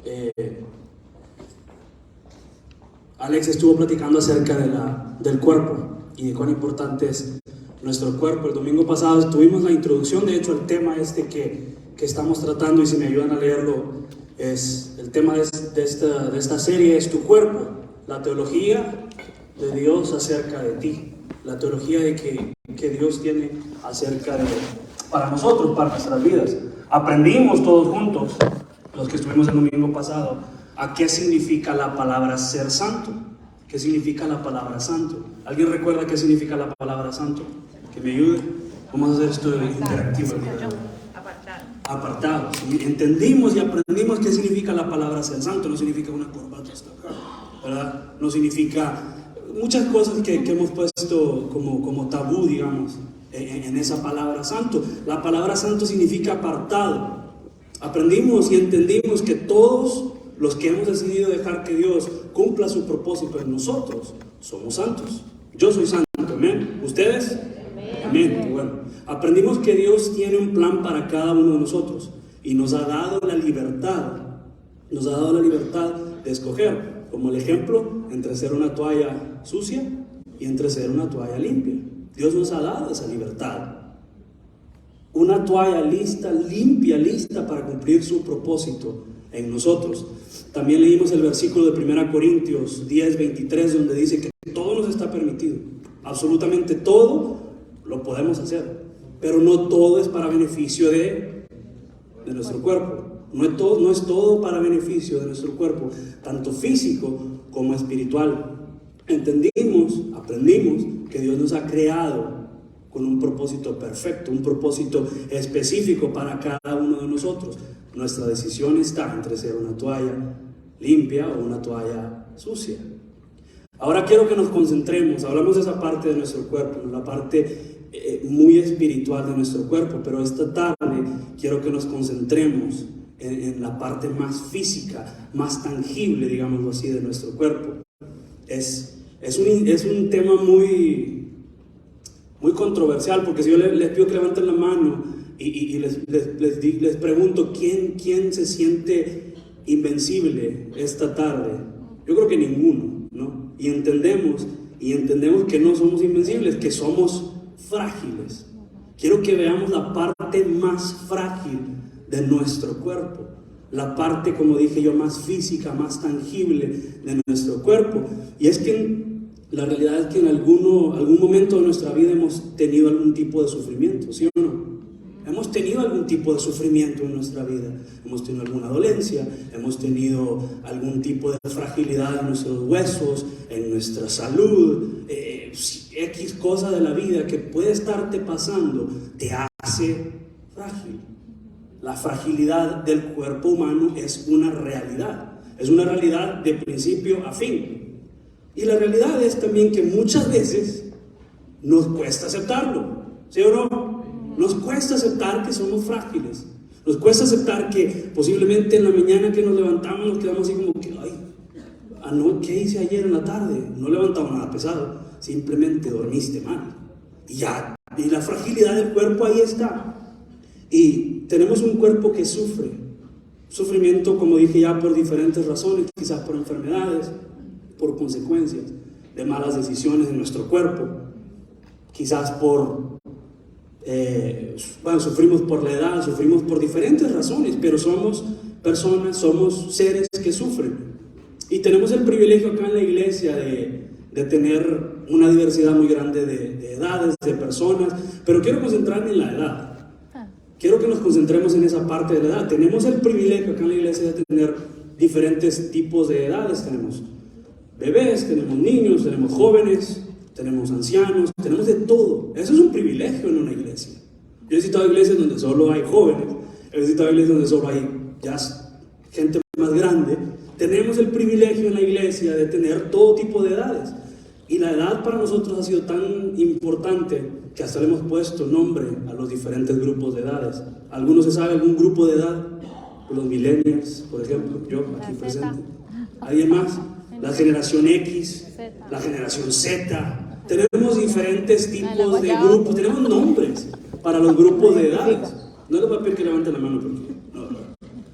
Eh, Alex estuvo platicando acerca del cuerpo y de cuán importante es nuestro cuerpo. El domingo pasado tuvimos la introducción, de hecho, al tema que estamos tratando, y si me ayudan a leerlo, es el tema de esta serie es tu cuerpo, la teología de Dios acerca de ti, la teología que Dios tiene para nosotros, para nuestras vidas. Aprendimos todos juntos, los que estuvimos el domingo pasado, a qué significa la palabra ser santo. ¿Qué significa la palabra santo? ¿Alguien recuerda qué significa la palabra santo? Que me ayude. Vamos a hacer esto interactivo. Apartado. Entendimos y aprendimos qué significa la palabra ser santo. No significa una corbata hasta acá, ¿verdad? No significa muchas cosas que hemos puesto como tabú, digamos, en esa palabra santo. La palabra santo significa apartado. Aprendimos y entendimos que todos los que hemos decidido dejar que Dios cumpla su propósito en nosotros, somos santos. Yo soy santo, amén. ¿Ustedes? Amén. Bueno, aprendimos que Dios tiene un plan para cada uno de nosotros y nos ha dado la libertad de escoger, como el ejemplo, entre ser una toalla sucia y entre ser una toalla limpia. Dios nos ha dado esa libertad. Una toalla limpia, lista para cumplir su propósito en nosotros. También leímos el versículo de 1 Corintios 10:23, donde dice que todo nos está permitido. Absolutamente todo lo podemos hacer, pero no todo es para beneficio de nuestro cuerpo. No es todo para beneficio de nuestro cuerpo, tanto físico como espiritual. Aprendimos que Dios nos ha creado con un propósito perfecto, un propósito específico para cada uno de nosotros. Nuestra decisión está entre ser una toalla limpia o una toalla sucia. Ahora quiero que nos concentremos, hablamos de esa parte de nuestro cuerpo, la parte muy espiritual de nuestro cuerpo, pero esta tarde quiero que nos concentremos en la parte más física, más tangible, digámoslo así, de nuestro cuerpo. Es un tema muy controversial, porque si yo les pido que levanten la mano y les pregunto ¿quién se siente invencible esta tarde? Yo creo que ninguno, ¿no? Y entendemos que no somos invencibles, que somos frágiles. Quiero que veamos la parte más frágil de nuestro cuerpo, la parte, como dije yo, más física, más tangible de nuestro cuerpo. Y es que la realidad es que en algún momento de nuestra vida hemos tenido algún tipo de sufrimiento, ¿sí o no? Hemos tenido algún tipo de sufrimiento en nuestra vida. Hemos tenido alguna dolencia, hemos tenido algún tipo de fragilidad en nuestros huesos, en nuestra salud. X cosa de la vida que puede estarte pasando te hace frágil. La fragilidad del cuerpo humano es una realidad de principio a fin. Y la realidad es también que muchas veces nos cuesta aceptarlo, ¿sí o no? Nos cuesta aceptar que somos frágiles. Nos cuesta aceptar que posiblemente en la mañana que nos levantamos nos quedamos así como que, ¿qué hice ayer en la tarde? No levantamos nada pesado, simplemente dormiste mal. Y la fragilidad del cuerpo ahí está. Y tenemos un cuerpo que sufre. Sufrimiento, como dije ya, por diferentes razones, quizás por enfermedades, por consecuencias de malas decisiones en nuestro cuerpo, quizás sufrimos por la edad, sufrimos por diferentes razones, pero somos personas, somos seres que sufren. Y tenemos el privilegio acá en la iglesia de tener una diversidad muy grande de edades, de personas, pero quiero concentrarme en la edad. Quiero que nos concentremos en esa parte de la edad. Tenemos el privilegio acá en la iglesia de tener diferentes tipos de edades. Tenemos bebés, tenemos niños, tenemos jóvenes, tenemos ancianos, tenemos de todo. Eso es un privilegio en una iglesia. Yo he visitado iglesias donde solo hay jóvenes, he visitado iglesias donde solo hay ya gente más grande. Tenemos el privilegio en la iglesia de tener todo tipo de edades. Y la edad para nosotros ha sido tan importante que hasta le hemos puesto nombre a los diferentes grupos de edades. ¿Algunos se sabe algún grupo de edad? Los millennials, por ejemplo, yo aquí presente. ¿Alguien más? La generación X, la generación Z. Tenemos diferentes tipos de grupos, tenemos nombres para los grupos de edades. No les voy a pedir que levanten la mano porque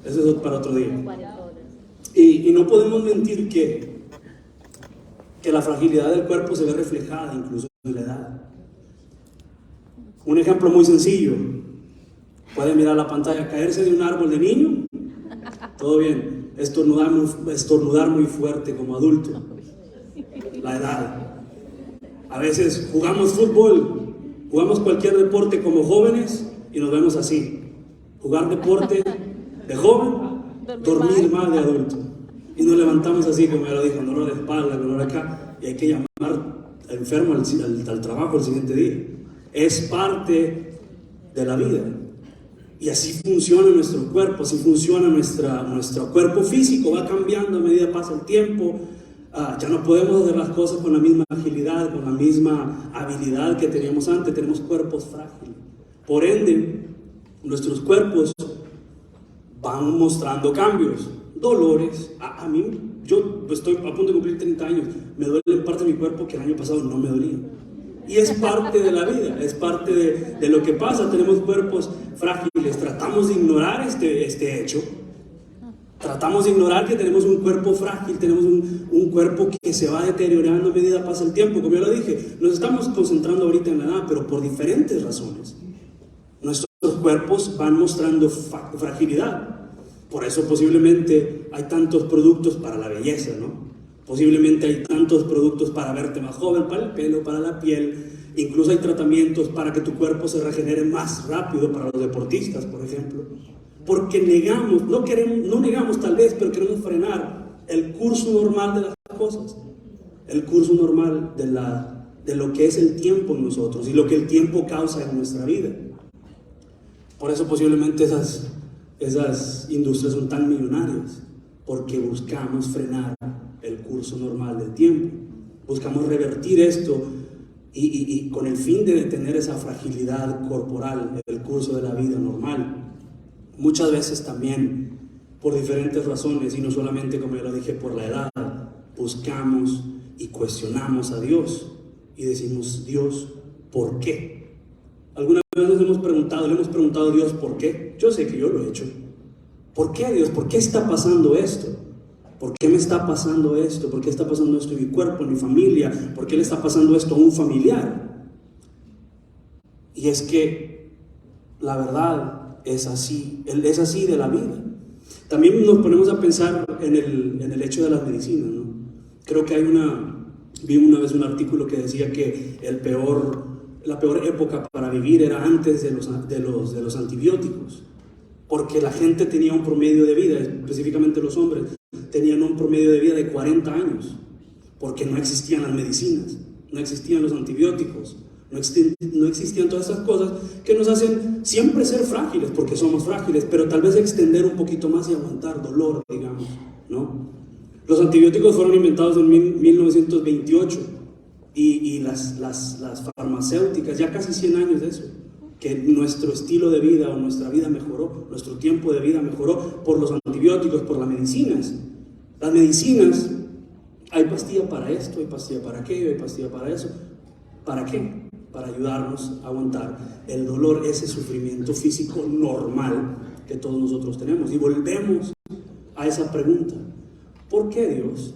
eso es para otro día. Y no podemos mentir que la fragilidad del cuerpo se ve reflejada incluso en la edad. Un ejemplo muy sencillo. Pueden mirar la pantalla, caerse de un árbol de niño, todo bien. Estornudar muy fuerte como adulto. La edad. A veces jugamos fútbol, jugamos cualquier deporte como jóvenes y nos vemos así. Jugar deporte de joven, dormir mal de adulto. Y nos levantamos así, como ya lo dijo, dolor de espalda, dolor acá, y hay que llamar enfermo al trabajo el siguiente día. Es parte de la vida. Y así funciona nuestro cuerpo, así funciona nuestro cuerpo físico, va cambiando a medida que pasa el tiempo. Ya no podemos hacer las cosas con la misma agilidad, con la misma habilidad que teníamos antes, tenemos cuerpos frágiles. Por ende, nuestros cuerpos van mostrando cambios, dolores. A mí, yo estoy a punto de cumplir 30 años, me duele parte de mi cuerpo que el año pasado no me dolía. Y es parte de la vida, es parte de lo que pasa. Tenemos cuerpos frágiles, tratamos de ignorar este hecho. Tratamos de ignorar que tenemos un cuerpo frágil, tenemos un cuerpo que se va deteriorando a medida que pasa el tiempo. Como ya lo dije, nos estamos concentrando ahorita en la edad, pero por diferentes razones. Nuestros cuerpos van mostrando fragilidad. Por eso posiblemente hay tantos productos para la belleza, ¿no? Posiblemente hay tantos productos para verte más joven, para el pelo, para la piel. Incluso hay tratamientos para que tu cuerpo se regenere más rápido para los deportistas, por ejemplo. Porque no negamos tal vez, pero queremos frenar el curso normal de las cosas. El curso normal de lo que es el tiempo en nosotros y lo que el tiempo causa en nuestra vida. Por eso posiblemente esas industrias son tan millonarias, porque buscamos frenar el curso normal del tiempo. Buscamos revertir esto y con el fin de detener esa fragilidad corporal del curso de la vida normal. Muchas veces también por diferentes razones, y no solamente, como ya lo dije, por la edad, buscamos y cuestionamos a Dios y decimos: Dios, ¿por qué? ¿Alguna vez le hemos preguntado a Dios por qué? Yo sé que yo lo he hecho. ¿Por qué, Dios? ¿Por qué está pasando esto? ¿Por qué me está pasando esto? ¿Por qué está pasando esto en mi cuerpo, en mi familia? ¿Por qué le está pasando esto a un familiar? Y es que la verdad es así de la vida. También nos ponemos a pensar en el hecho de las medicinas, ¿no? Creo que vi una vez un artículo que decía que la peor época para vivir era antes de los antibióticos, porque la gente tenía un promedio de vida, específicamente los hombres, tenían un promedio de vida de 40 años, porque no existían las medicinas, no existían los antibióticos, no existían todas esas cosas que nos hacen siempre ser frágiles, porque somos frágiles, pero tal vez extender un poquito más y aguantar dolor, digamos, ¿no? Los antibióticos fueron inventados en 1928 y las farmacéuticas, ya casi 100 años de eso, que nuestro estilo de vida o nuestra vida mejoró, nuestro tiempo de vida mejoró por los antibióticos, por las medicinas. Las medicinas, hay pastilla para esto, hay pastilla para aquello, hay pastilla para eso. ¿Para qué? Para ayudarnos a aguantar el dolor, ese sufrimiento físico normal que todos nosotros tenemos. Y volvemos a esa pregunta: ¿por qué, Dios?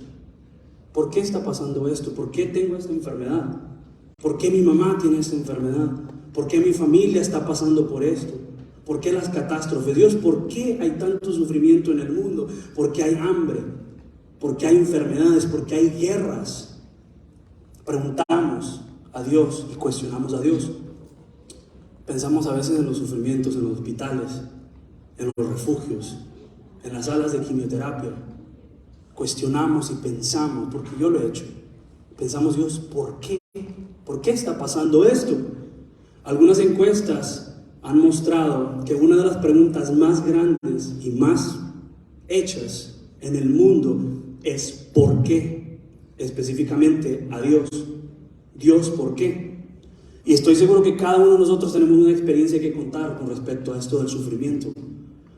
¿Por qué está pasando esto? ¿Por qué tengo esta enfermedad? ¿Por qué mi mamá tiene esta enfermedad? ¿Por qué mi familia está pasando por esto? ¿Por qué las catástrofes? Dios, ¿por qué hay tanto sufrimiento en el mundo? ¿Por qué hay hambre? ¿Por qué hay enfermedades? ¿Por qué hay guerras? Preguntamos a Dios y cuestionamos a Dios. Pensamos a veces en los sufrimientos en los hospitales, en los refugios, en las salas de quimioterapia. Cuestionamos y pensamos, porque yo lo he hecho. Pensamos: Dios, ¿por qué? ¿Por qué está pasando esto? Algunas encuestas han mostrado que una de las preguntas más grandes y más hechas en el mundo es ¿por qué? Específicamente a Dios. Dios, ¿por qué? Y estoy seguro que cada uno de nosotros tenemos una experiencia que contar con respecto a esto del sufrimiento.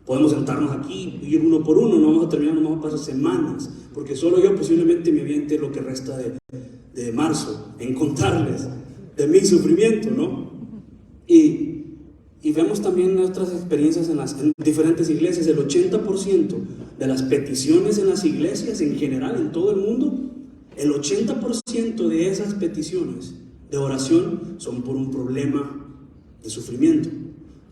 Podemos sentarnos aquí y ir uno por uno, no vamos a terminar, no vamos a pasar semanas, porque solo yo posiblemente me aviente lo que resta de marzo en contarles de mi sufrimiento, ¿no? Y Y vemos también nuestras experiencias en diferentes iglesias. El 80% de las peticiones en las iglesias en general, en todo el mundo, el 80% de esas peticiones de oración son por un problema de sufrimiento,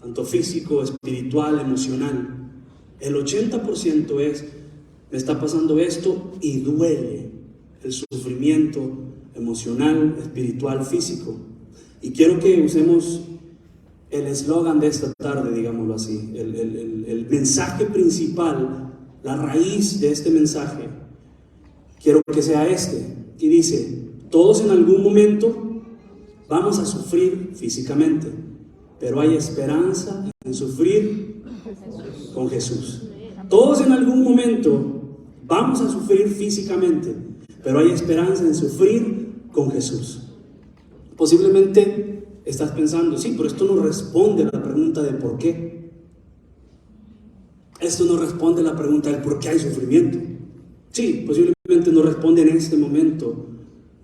tanto físico, espiritual, emocional. El 80% es, me está pasando esto y duele el sufrimiento emocional, espiritual, físico. Y quiero que usemos el eslogan de esta tarde, digámoslo así, el mensaje principal, la raíz de este mensaje. Quiero que sea este, y dice: todos en algún momento vamos a sufrir físicamente, pero hay esperanza en sufrir con Jesús. Todos en algún momento vamos a sufrir físicamente, pero hay esperanza en sufrir con Jesús. Posiblemente estás pensando, sí, pero esto no responde a la pregunta de por qué. Esto no responde a la pregunta del por qué hay sufrimiento. Sí, posiblemente no responde en este momento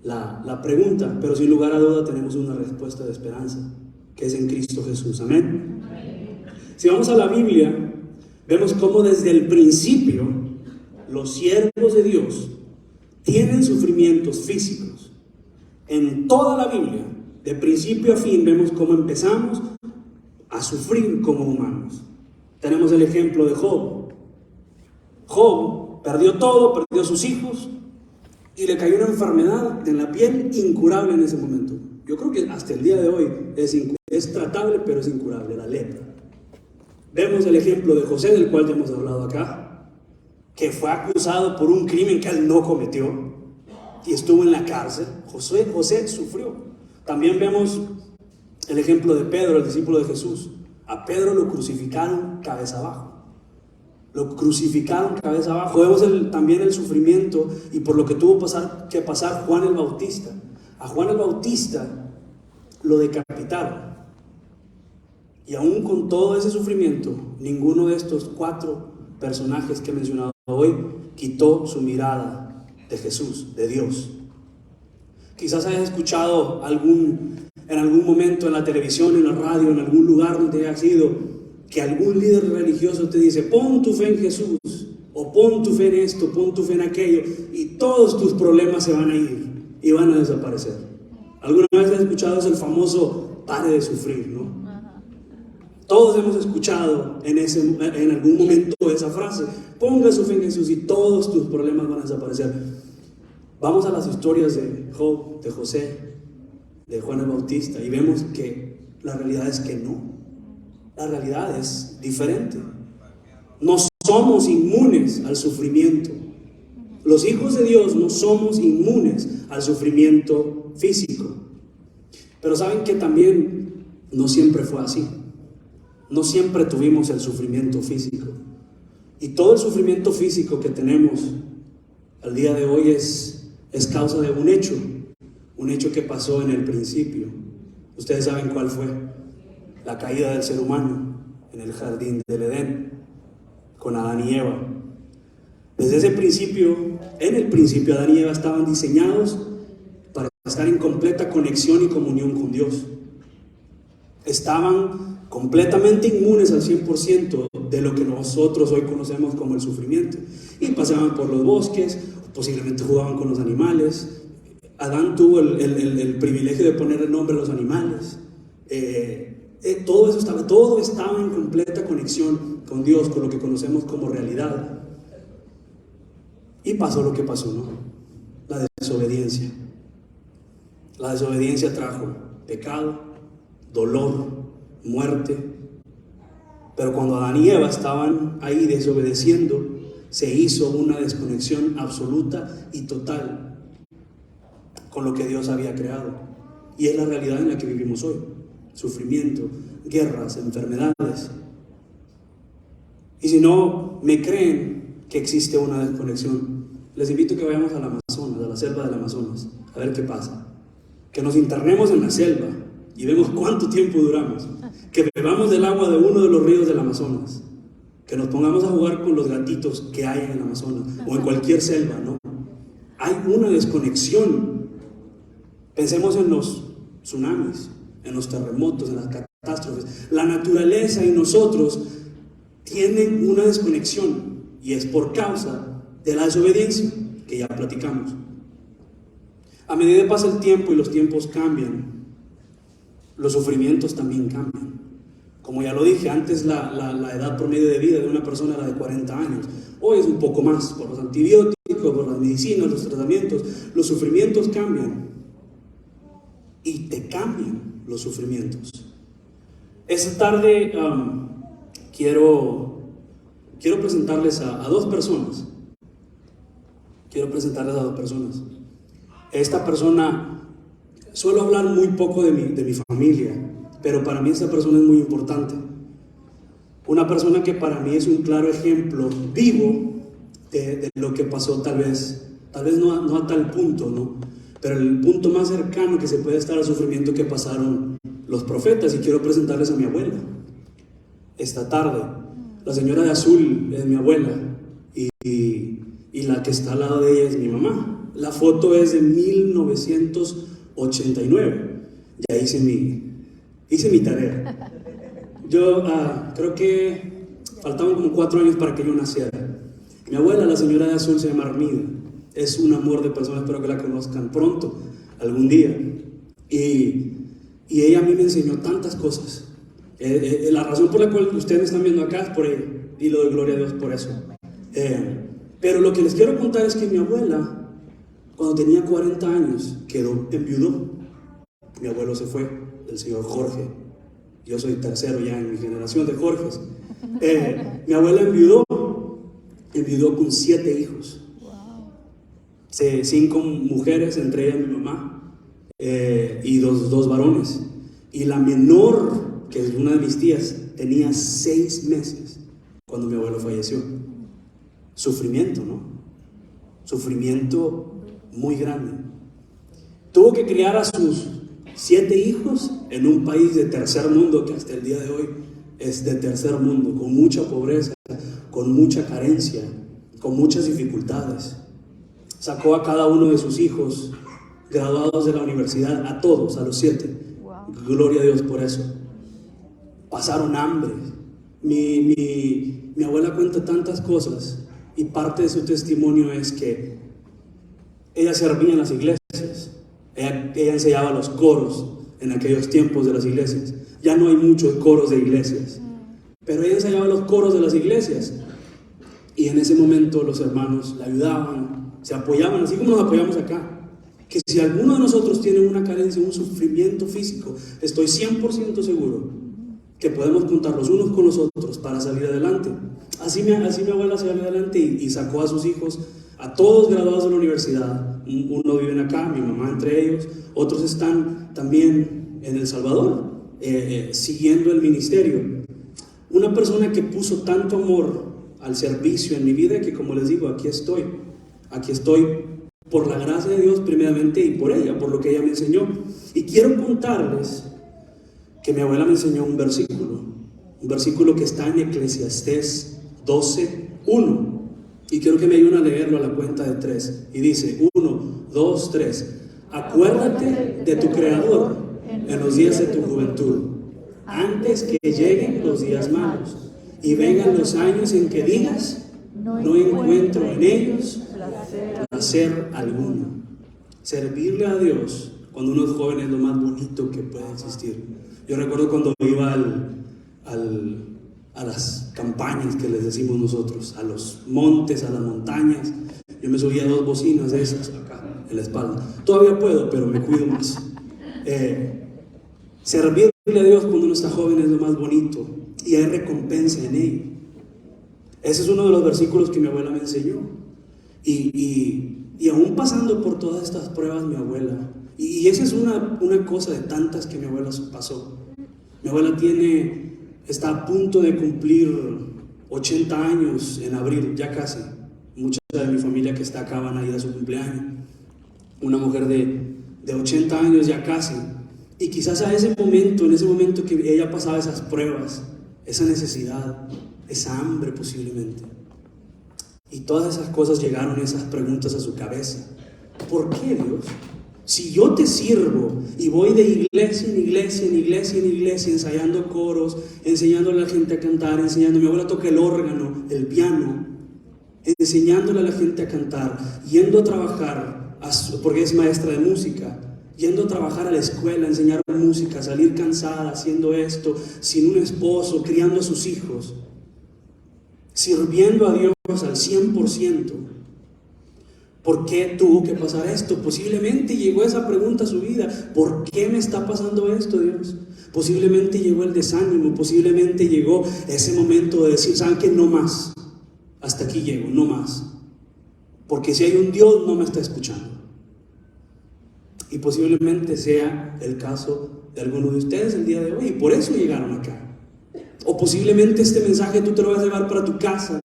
la pregunta, pero sin lugar a duda tenemos una respuesta de esperanza, que es en Cristo Jesús. Amén. Si vamos a la Biblia, vemos cómo desde el principio los siervos de Dios tienen sufrimientos físicos. En toda la Biblia, de principio a fin, vemos cómo empezamos a sufrir como humanos. Tenemos el ejemplo de Job. Job perdió todo, perdió sus hijos y le cayó una enfermedad en la piel incurable en ese momento. Yo creo que hasta el día de hoy es tratable, pero es incurable, la lepra. Vemos el ejemplo de José, del cual ya hemos hablado acá, que fue acusado por un crimen que él no cometió y estuvo en la cárcel. José sufrió. También vemos el ejemplo de Pedro, el discípulo de Jesús. A Pedro lo crucificaron cabeza abajo. Lo crucificaron cabeza abajo. Vemos también el sufrimiento y por lo que tuvo que pasar Juan el Bautista. A Juan el Bautista lo decapitaron. Y aún con todo ese sufrimiento, ninguno de estos 4 personajes que he mencionado hoy quitó su mirada de Jesús, de Dios. Quizás hayas escuchado en algún momento en la televisión, en la radio, en algún lugar donde hayas ido, que algún líder religioso te dice: pon tu fe en Jesús, o pon tu fe en esto, pon tu fe en aquello, y todos tus problemas se van a ir y van a desaparecer. ¿Alguna vez has escuchado el famoso pare de sufrir, no? Todos hemos escuchado en algún momento esa frase: ponga su fe en Jesús y todos tus problemas van a desaparecer. Vamos a las historias de Job, de José, de Juan el Bautista, y vemos que la realidad es que no. La realidad es diferente. No somos inmunes al sufrimiento. Los hijos de Dios no somos inmunes al sufrimiento físico. Pero saben que también no siempre fue así. No siempre tuvimos el sufrimiento físico. Y todo el sufrimiento físico que tenemos al día de hoy es causa de un hecho que pasó en el principio. Ustedes saben cuál fue: la caída del ser humano en el jardín del Edén con Adán y Eva. Desde ese principio, en el principio, Adán y Eva estaban diseñados para estar en completa conexión y comunión con Dios. Estaban completamente inmunes al 100% de lo que nosotros hoy conocemos como el sufrimiento. Y pasaban por los bosques, posiblemente jugaban con los animales. Adán tuvo el privilegio de ponerle nombre a los animales. Todo estaba en completa conexión con Dios, con lo que conocemos como realidad. Y pasó lo que pasó, ¿no? La desobediencia. La desobediencia trajo pecado, dolor, muerte. Pero cuando Adán y Eva estaban ahí desobedeciendo, se hizo una desconexión absoluta y total con lo que Dios había creado. Y es la realidad en la que vivimos hoy: sufrimiento, guerras, enfermedades. Y si no me creen que existe una desconexión, les invito a que vayamos al Amazonas, a la selva del Amazonas, a ver qué pasa. Que nos internemos en la selva y vemos cuánto tiempo duramos. Que bebamos del agua de uno de los ríos del Amazonas. Que nos pongamos a jugar con los gatitos que hay en el Amazonas o en cualquier selva, ¿no? Hay una desconexión. Pensemos en los tsunamis, en los terremotos, en las catástrofes. La naturaleza y nosotros tienen una desconexión y es por causa de la desobediencia que ya platicamos. A medida que pasa el tiempo y los tiempos cambian, los sufrimientos también cambian. Como ya lo dije, antes la edad promedio de vida de una persona era de 40 años. Hoy es un poco más, por los antibióticos, por las medicinas, los tratamientos. Los sufrimientos cambian. Y te cambian los sufrimientos. Esta tarde quiero presentarles a dos personas. Esta persona, suelo hablar muy poco de mi familia, pero para mí esta persona es muy importante. Una persona que para mí es un claro ejemplo vivo de lo que pasó, tal vez no a tal punto, ¿no? Pero el punto más cercano que se puede estar al sufrimiento que pasaron los profetas. Y quiero presentarles a mi abuela esta tarde. La señora de azul es mi abuela y la que está al lado de ella es mi mamá. La foto es de 1989. Ya hice mi tarea. Yo creo que faltaban como 4 años para que yo naciera. Mi abuela, la señora de azul, se llama Armida. Es un amor de persona, espero que la conozcan pronto, algún día. Y ella a mí me enseñó tantas cosas. La razón por la cual ustedes me están viendo acá es por ella, y le doy gloria a Dios por eso. Pero lo que les quiero contar es que mi abuela, cuando tenía 40 años, enviudó. Mi abuelo se fue, el señor Jorge. Yo soy tercero ya en mi generación de Jorges. Mi abuela enviudó con 7 hijos. 5 mujeres, entre ellas mi mamá, y dos varones. Y la menor, que es una de mis tías, tenía 6 meses cuando mi abuelo falleció. Sufrimiento, ¿no? Sufrimiento muy grande. Tuvo que criar a sus 7 hijos en un país de tercer mundo, que hasta el día de hoy es de tercer mundo, con mucha pobreza, con mucha carencia, con muchas dificultades. Sacó a cada uno de sus hijos graduados de la universidad, a todos, a los 7. Wow. Gloria a Dios por eso. Pasaron hambre. Mi abuela cuenta tantas cosas, y parte de su testimonio es que ella servía en las iglesias. Ella enseñaba los coros en aquellos tiempos de las iglesias. Ya no hay muchos coros de iglesias, pero ella enseñaba los coros de las iglesias. Y en ese momento los hermanos la ayudaban, se apoyaban, así como nos apoyamos acá. Que si alguno de nosotros tiene una carencia, un sufrimiento físico, estoy 100% seguro que podemos contar los unos con los otros para salir adelante. Así mi abuela salió adelante y sacó a sus hijos, a todos graduados de la universidad. Uno viven acá, mi mamá entre ellos, otros están también en El Salvador, siguiendo el ministerio. Una persona que puso tanto amor al servicio en mi vida, que como les digo, aquí estoy por la gracia de Dios primeramente, y por ella, por lo que ella me enseñó. Y quiero contarles que mi abuela me enseñó un versículo que está en Eclesiastés 12:1, y quiero que me ayuden a leerlo a la cuenta de 3, y dice: 1, 2, 3. Acuérdate de tu Creador en los días de tu juventud, antes que lleguen los días malos y vengan los años en que digas: no encuentro en ellos placer alguno. Servirle a Dios cuando uno es joven es lo más bonito que puede existir. Yo recuerdo cuando iba a las campañas que les decimos nosotros, a los montes, a las montañas. Yo me subía 2 bocinas de esas acá en la espalda. Todavía puedo, pero me cuido más. Servirle a Dios cuando uno está joven es lo más bonito, y hay recompensa en ello. Ese es uno de los versículos que mi abuela me enseñó. Y aún pasando por todas estas pruebas, mi abuela, y esa es una cosa de tantas que mi abuela pasó. Mi abuela está a punto de cumplir 80 años en abril, ya casi. Mucha de mi familia que está acá van a ir a su cumpleaños. Una mujer de 80 años ya casi. Y quizás en ese momento que ella pasaba esas pruebas, esa necesidad, esa hambre posiblemente, y todas esas cosas llegaron, esas preguntas a su cabeza. ¿Por qué, Dios? Si yo te sirvo y voy de iglesia en iglesia, en iglesia en iglesia, ensayando coros, enseñándole a la gente a cantar, enseñando, mi abuela toca el órgano, el piano, enseñándole a la gente a cantar, yendo a trabajar, porque es maestra de música, yendo a trabajar a la escuela, a enseñar música, salir cansada haciendo esto, sin un esposo, criando a sus hijos, sirviendo a Dios al 100%. ¿Por qué tuvo que pasar esto? Posiblemente llegó esa pregunta a su vida. ¿Por qué me está pasando esto, Dios? Posiblemente llegó el desánimo, posiblemente llegó ese momento de decir, ¿saben qué? No más. Hasta aquí llego, no más. Porque si hay un Dios, no me está escuchando. Y posiblemente sea el caso de algunos de ustedes el día de hoy. Y por eso llegaron acá. O posiblemente este mensaje tú te lo vas a llevar para tu casa.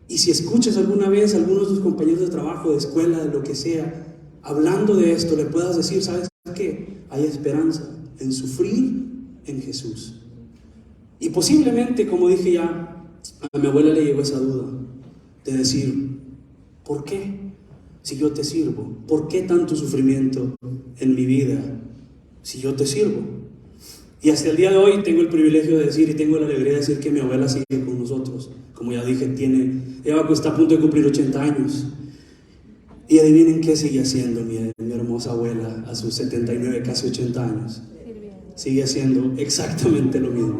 Y si escuchas alguna vez a algunos de tus compañeros de trabajo, de escuela, de lo que sea, hablando de esto, le puedas decir, ¿sabes qué? Hay esperanza en sufrir en Jesús. Y posiblemente, como dije ya, a mi abuela le llegó esa duda de decir, ¿por qué? Si yo te sirvo, ¿por qué tanto sufrimiento en mi vida si yo te sirvo? Y hasta el día de hoy tengo el privilegio de decir y tengo la alegría de decir que mi abuela sigue con nosotros. Como ya dije, ella está a punto de cumplir 80 años. Y adivinen qué sigue haciendo mi hermosa abuela a sus 79, casi 80 años. Sigue haciendo exactamente lo mismo.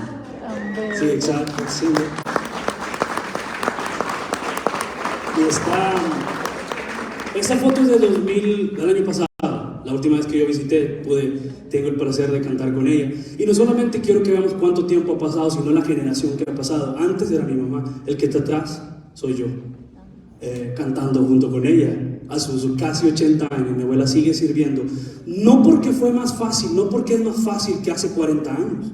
Sí, exacto. Sí. Y esta foto es del año pasado. La última vez que yo visité, tengo el placer de cantar con ella. Y no solamente quiero que veamos cuánto tiempo ha pasado, sino la generación que ha pasado. Antes era mi mamá, el que está atrás soy yo, cantando junto con ella. A sus casi 80 años, mi abuela sigue sirviendo. No porque fue más fácil, no porque es más fácil que hace 40 años,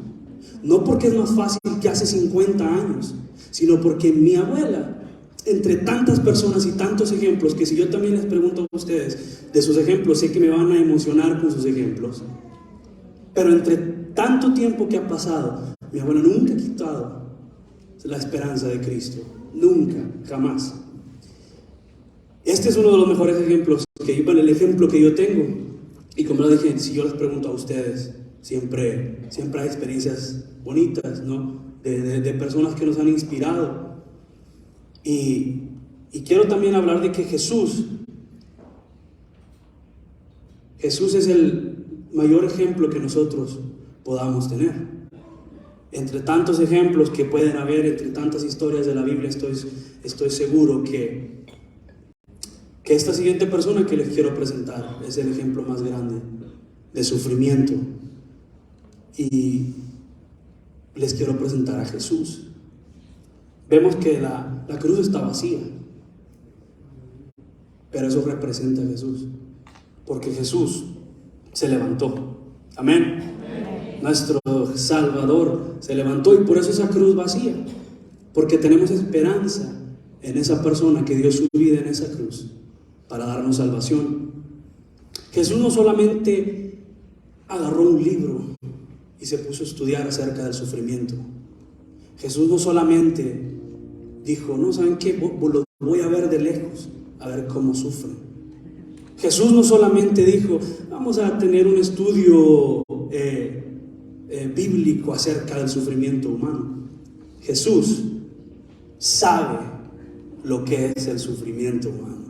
no porque es más fácil que hace 50 años, sino porque mi abuela, entre tantas personas y tantos ejemplos, que si yo también les pregunto a ustedes de sus ejemplos, sé que me van a emocionar con sus ejemplos, pero entre tanto tiempo que ha pasado, mi abuela nunca ha quitado la esperanza de Cristo, nunca, jamás. Este es uno de los mejores ejemplos, el ejemplo que yo tengo, y como les dije, si yo les pregunto a ustedes, siempre hay experiencias bonitas, ¿no? De personas que nos han inspirado. Y quiero también hablar de que Jesús es el mayor ejemplo que nosotros podamos tener. Entre tantos ejemplos que pueden haber, entre tantas historias de la Biblia, estoy seguro que esta siguiente persona que les quiero presentar es el ejemplo más grande de sufrimiento. Y les quiero presentar a Jesús. Vemos que la cruz está vacía, pero eso representa a Jesús, porque Jesús se levantó. Amén. Nuestro Salvador se levantó, y por eso esa cruz vacía, porque tenemos esperanza en esa persona que dio su vida en esa cruz para darnos salvación. Jesús no solamente agarró un libro y se puso a estudiar acerca del sufrimiento. Jesús no solamente dijo, no, ¿saben qué? Lo voy a ver de lejos, a ver cómo sufren. Jesús no solamente dijo, vamos a tener un estudio bíblico acerca del sufrimiento humano. Jesús sabe lo que es el sufrimiento humano.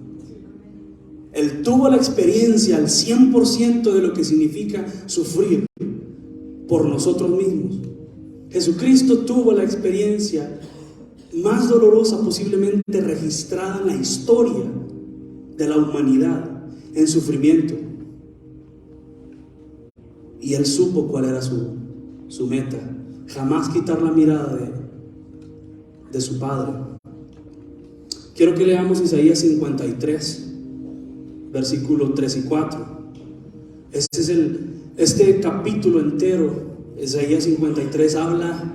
Él tuvo la experiencia al 100% de lo que significa sufrir por nosotros mismos. Jesucristo tuvo la experiencia más dolorosa posiblemente registrada en la historia de la humanidad en sufrimiento. Y Él supo cuál era su meta: jamás quitar la mirada de su Padre. Quiero que leamos Isaías 53, versículos 3 y 4. Este capítulo entero, Isaías 53, habla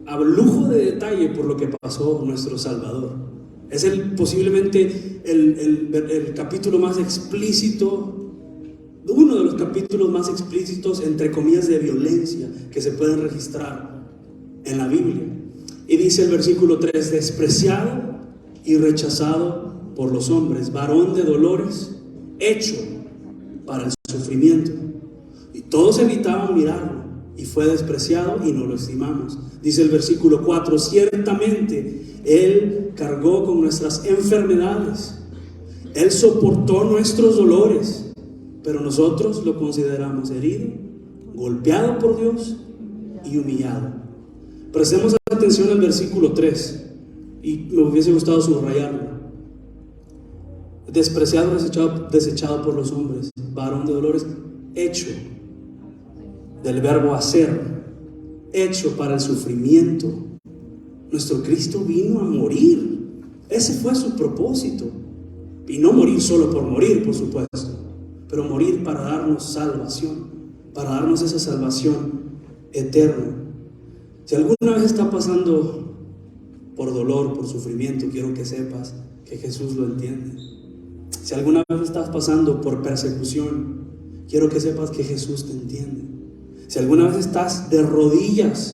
a lujo de detalle por lo que pasó nuestro Salvador. Es posiblemente el capítulo más explícito, uno de los capítulos más explícitos, entre comillas, de violencia que se pueden registrar en la Biblia. Y dice el versículo 3, despreciado y rechazado por los hombres, varón de dolores, hecho para el sufrimiento. Y todos evitaban mirarlo, y fue despreciado y no lo estimamos. Dice el versículo 4, ciertamente Él cargó con nuestras enfermedades, Él soportó nuestros dolores, pero nosotros lo consideramos herido, golpeado por Dios y humillado. Prestemos atención al versículo 3, y me hubiese gustado subrayarlo. Despreciado, desechado por los hombres, varón de dolores, hecho, del verbo hacer, hecho para el sufrimiento. Nuestro Cristo vino a morir. Ese fue su propósito. Y no morir solo por morir, por supuesto, pero morir para darnos salvación, para darnos esa salvación eterna. Si alguna vez está pasando por dolor, por sufrimiento, quiero que sepas que Jesús lo entiende. Si alguna vez estás pasando por persecución, quiero que sepas que Jesús te entiende. Si alguna vez estás de rodillas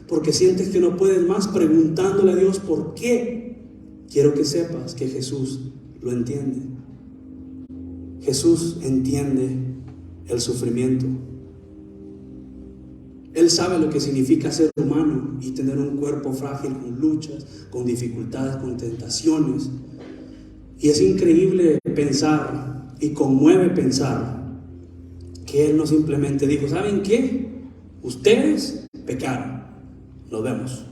porque sientes que no puedes más, preguntándole a Dios por qué, quiero que sepas que Jesús lo entiende. Jesús entiende el sufrimiento. Él sabe lo que significa ser humano y tener un cuerpo frágil, con luchas, con dificultades, con tentaciones. Y es increíble pensar, y conmueve pensar, que Él no simplemente dijo, ¿saben qué? Ustedes pecaron, nos vemos,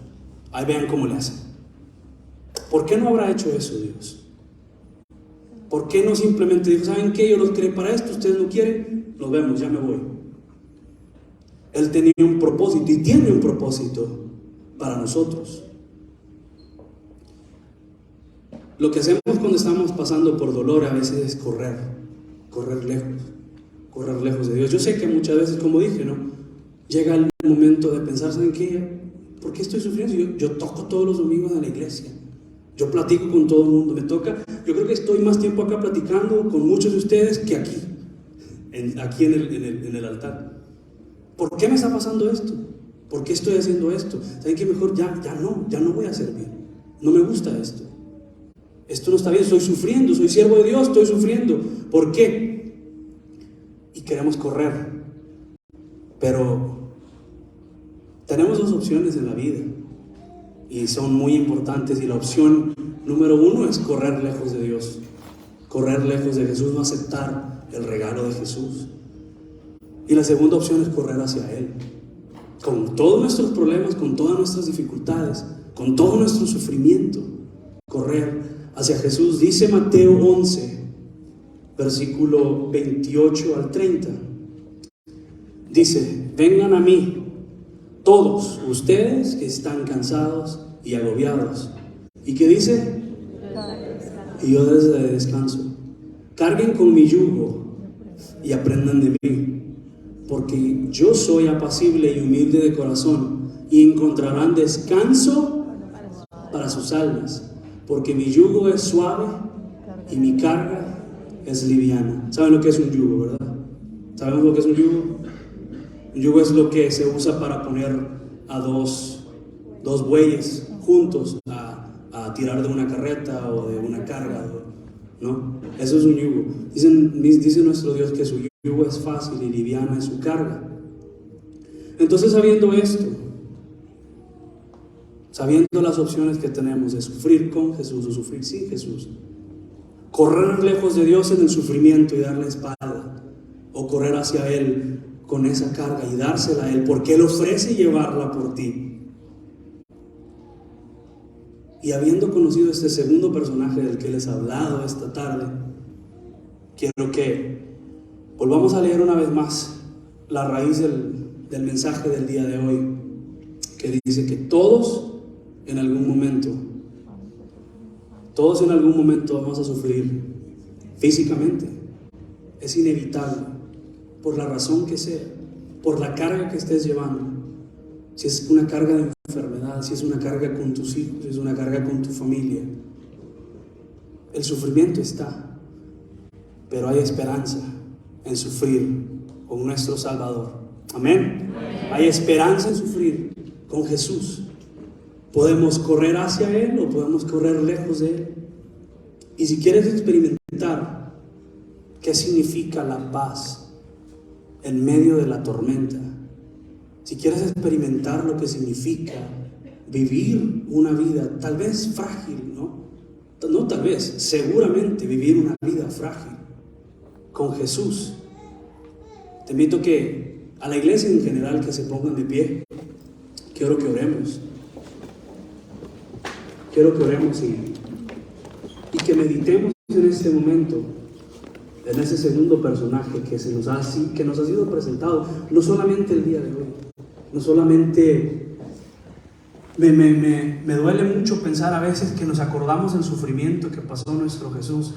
ahí vean cómo le hacen. ¿Por qué no habrá hecho eso Dios? ¿Por qué no simplemente dijo, ¿saben qué? Yo los creé para esto, ustedes no quieren, nos vemos, ya me voy? Él tenía un propósito y tiene un propósito para nosotros. Lo que hacemos cuando estamos pasando por dolor a veces es correr lejos de Dios. Yo sé que muchas veces, como dije, ¿no? Llega el momento de pensar, ¿saben qué? ¿Por qué estoy sufriendo? Yo toco todos los domingos en la iglesia. Yo platico con todo el mundo. Me toca, yo creo que estoy más tiempo acá platicando con muchos de ustedes que aquí en el altar. ¿Por qué me está pasando esto? ¿Por qué estoy haciendo esto? ¿Saben qué? Mejor ya no voy a servir. No me gusta esto. Esto no está bien, estoy sufriendo, soy siervo de Dios, estoy sufriendo. ¿Por qué? Y queremos correr. Pero tenemos dos opciones en la vida y son muy importantes, y la opción número 1 es correr lejos de Dios, correr lejos de Jesús, no aceptar el regalo de Jesús. Y la segunda opción es correr hacia Él, con todos nuestros problemas, con todas nuestras dificultades, con todo nuestro sufrimiento, correr hacia Jesús. Dice Mateo 11, versículo 28 al 30. Dice, vengan a mí todos ustedes que están cansados y agobiados. ¿Y qué dice? Y yo les daré descanso. Carguen con mi yugo y aprendan de mí, porque yo soy apacible y humilde de corazón, y encontrarán descanso para sus almas, porque mi yugo es suave y mi carga es liviana. ¿Saben lo que es un yugo, verdad? ¿Sabemos lo que es un yugo? Un yugo es lo que se usa para poner a dos bueyes juntos a tirar de una carreta o de una carga, ¿no? Eso es un yugo. Dice nuestro Dios que su yugo es fácil y liviana es su carga. Entonces, sabiendo esto, sabiendo las opciones que tenemos de sufrir con Jesús o sufrir sin Jesús, correr lejos de Dios en el sufrimiento y darle espalda, o correr hacia Él con esa carga y dársela a Él, porque Él ofrece llevarla por ti. Y habiendo conocido este segundo personaje del que les he hablado esta tarde, quiero que volvamos a leer una vez más la raíz del mensaje del día de hoy, que dice que todos en algún momento vamos a sufrir físicamente. Es inevitable, por la razón que sea, por la carga que estés llevando. Si es una carga de enfermedad, si es una carga con tus hijos, si es una carga con tu familia, el sufrimiento está, pero hay esperanza en sufrir con nuestro Salvador. Amén. Hay esperanza en sufrir con Jesús. Podemos correr hacia Él o podemos correr lejos de Él. Y si quieres experimentar ¿Qué significa la paz en medio de la tormenta? Si quieres experimentar lo que significa vivir una vida tal vez frágil, no tal vez, seguramente vivir una vida frágil con Jesús, te invito a la iglesia en general que se pongan de pie. Quiero que oremos. Quiero que oremos y que meditemos en este momento, en ese segundo personaje que nos ha sido presentado, no solamente el día de hoy, no solamente me duele mucho pensar a veces que nos acordamos del sufrimiento que pasó nuestro Jesús,